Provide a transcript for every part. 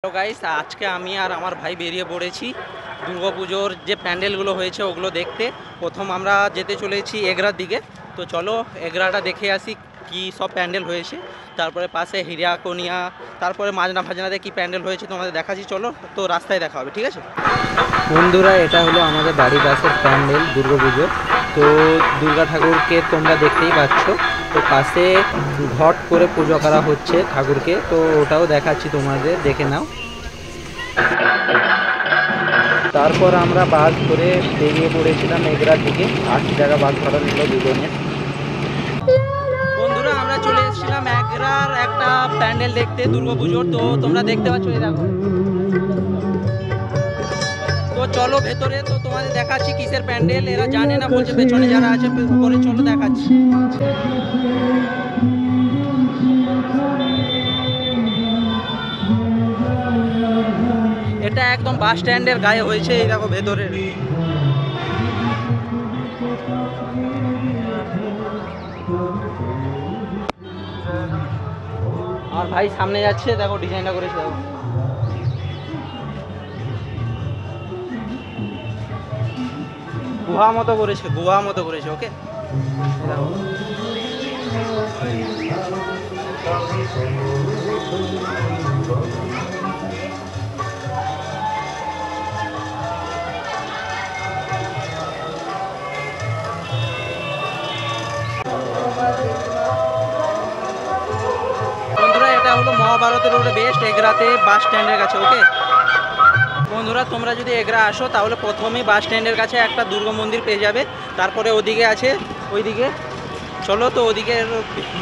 Hello guys, আজকে আমি আর আমার ভাই বেরিয়ে পড়েছি দুর্গাপুজোর যে প্যান্ডেলগুলো হয়েছে ওগুলো দেখতে। প্রথম আমরা যেতে চলেছি এগরার দিকে। তো চলো এগরাটা দেখে আসি কি সব প্যান্ডেল হয়েছে, তারপরে পাশে হিরাকনিয়া, তারপরে মাজনা ফাজনাতে কি প্যান্ডেল হয়েছে তোমাদের দেখাচ্ছি। চলো, তো রাস্তায় দেখা হবে, ঠিক আছে বন্ধুরা? এটা হলো আমাদের বাড়ির পাশের প্যান্ডেল দুর্গাপুজো। তো দুর্গা ঠাকুরকে তোমরা দেখতেই পাচ্ছ, তো পাশে ঘট করে পুজো করা হচ্ছে ঠাকুরকে, তো ওটাও দেখাচ্ছি তোমাদের, দেখে নাও। তারপর আমরা বাস করে বেরিয়ে পড়েছিলাম এগরার দিকে। 8 জায়গা বাস ভাড়া নিল দুজনের। বন্ধুরা, আমরা চলে এসেছিলাম এগরার একটা প্যান্ডেল দেখতে দুর্গাপুজোর। তো তোমরা দেখতে পাচ্ছ, এই দেখো। তো চলো ভেতরে, তো তোমাদের দেখাচ্ছি কিসের প্যান্ডেল। এরা জানে না, বলছে পেছনে যারা আছে উপরে চলো দেখাচ্ছি। এটা একদম বাস স্ট্যান্ডের গায়ে হয়েছে, এই দেখো ভেতরে। আর ভাই সামনে যাচ্ছে, দেখো ডিজাইনটা করেছে, দেখো গুহা মতো করেছে, গুহা মতো করেছে। ওকে, দেখো বন্ধুরা, এটা হলো মহাভারতের রোডে বেস্ট এগরাতে বাস স্ট্যান্ডের কাছে। ওকে বন্ধুরা, তোমরা যদি এগরা আসো তাহলে প্রথমেই বাস স্ট্যান্ডের কাছে একটা দুর্গা মন্দির পেয়ে যাবে, তারপরে ওদিকে আছে, ওইদিকে চলো, তো ওদিকে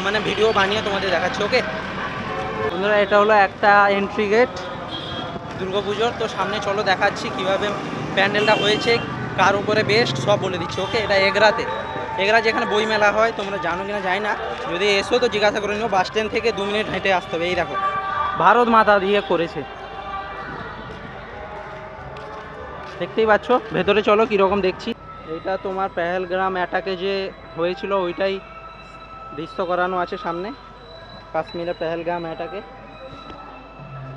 মানে ভিডিও বানিয়ে তোমাদের দেখাচ্ছি। ওকে বন্ধুরা, এটা হলো একটা এন্ট্রি গেট দুর্গাপুজোর। তো সামনে চলো দেখাচ্ছি কিভাবে প্যান্ডেলটা হয়েছে, কার উপরে বেস্ট সব বলে দিচ্ছি। ওকে, এটা এগরাতে, এগরা যেখানে বই মেলা হয়, তোমরা জানো কিনা জানি না, যদি এসো তো জিজ্ঞাসা করে নিও। বাস স্ট্যান্ড থেকে 2 মিনিট হেঁটে আসতে হবে। এই দেখো ভারত মাতা দিয়ে করেছে, দেখতেই পাচ্ছ। ভেতরে চলো কীরকম দেখছি। এটা তোমার পেহেলগ্রাম অ্যাটাকে যে হয়েছিল ওইটাই দৃশ্য করানো আছে সামনে, কাশ্মীরের পেহেলগ্রাম অ্যাটাকে,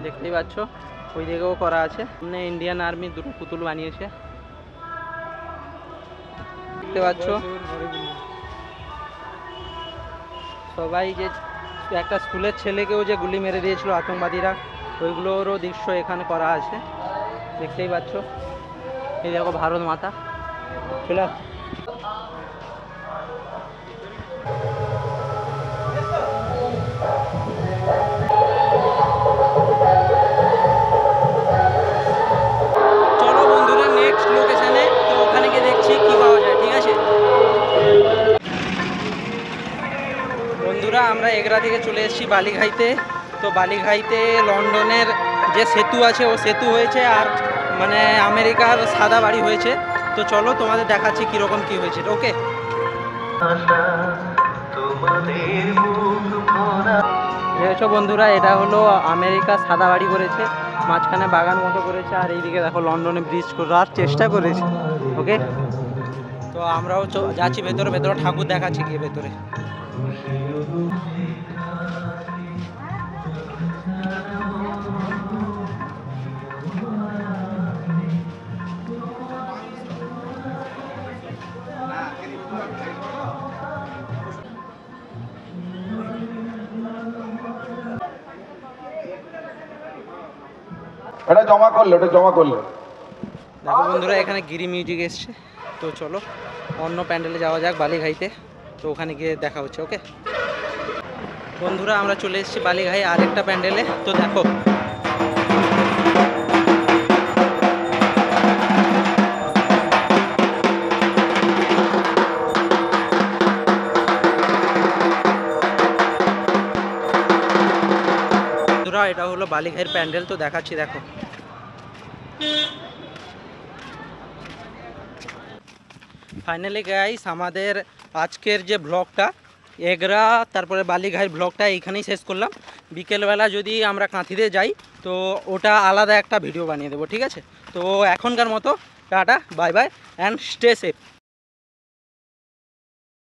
দেখতেই পাচ্ছ। ওই দিকেও করা আছে, সামনে ইন্ডিয়ান আর্মির দুটো পুতুল বানিয়েছে, দেখতে পাচ্ছ। সবাই যে একটা স্কুলের ছেলেকেও যে গুলি মেরে দিয়েছিল আতঙ্কবাদীরা, ওইগুলোরও দৃশ্য এখানে করা আছে, দেখতেই পাচ্ছ। এই দেখো ভারত মাতা চলে। চলো বন্ধুরা নেক্সট লোকেশনে, তো ওখানে গিয়ে দেখছি কি পাওয়া যায়, ঠিক আছে বন্ধুরা। আমরা এগরা থেকে চলে এসেছি বালিঘাইতে। তো বালিঘাইতে লন্ডনের যে সেতু আছে ও সেতু হয়েছে, আর মানে আমেরিকার সাদা বাড়ি হয়েছে। তো চলো তোমাদের দেখাচ্ছি কীরকম কী হয়েছে। ওকে দেখেছো বন্ধুরা, এটা হলো আমেরিকার সাদা বাড়ি করেছে, মাঝখানে বাগান মতো করেছে, আর এইদিকে দেখো লন্ডনে ব্রিজ করার চেষ্টা করেছে। ওকে, তো আমরাও যাচ্ছি ভেতরে, ভেতরে ঠাকুর দেখাচ্ছি গিয়ে ভেতরে। এটা জমা করলে, ওটা জমা করলে। দেখো বন্ধুরা, এখানে গিরি মিউজিক এসছে। তো চলো অন্য প্যান্ডেলে যাওয়া যাক বালিঘাইতে, তো ওখানে গিয়ে দেখা হচ্ছে। ওকে বন্ধুরা, আমরা চলে এসেছি বালিঘাই আরেকটা প্যান্ডেলে। তো দেখো বন্ধুরা, এটা হলো বালিঘাইয়ের প্যান্ডেল, তো দেখাচ্ছি দেখো। ফাইনালি গাইস, আমাদের আজকের যে ব্লগটা এগরা তারপরে বালিঘাইয়ের ব্লগটা এইখানেই শেষ করলাম। বিকেলবেলা যদি আমরা কাঁথিতে যাই তো ওটা আলাদা একটা ভিডিও বানিয়ে দেবো, ঠিক আছে। তো এখনকার মতো tata, bye bye and stay safe.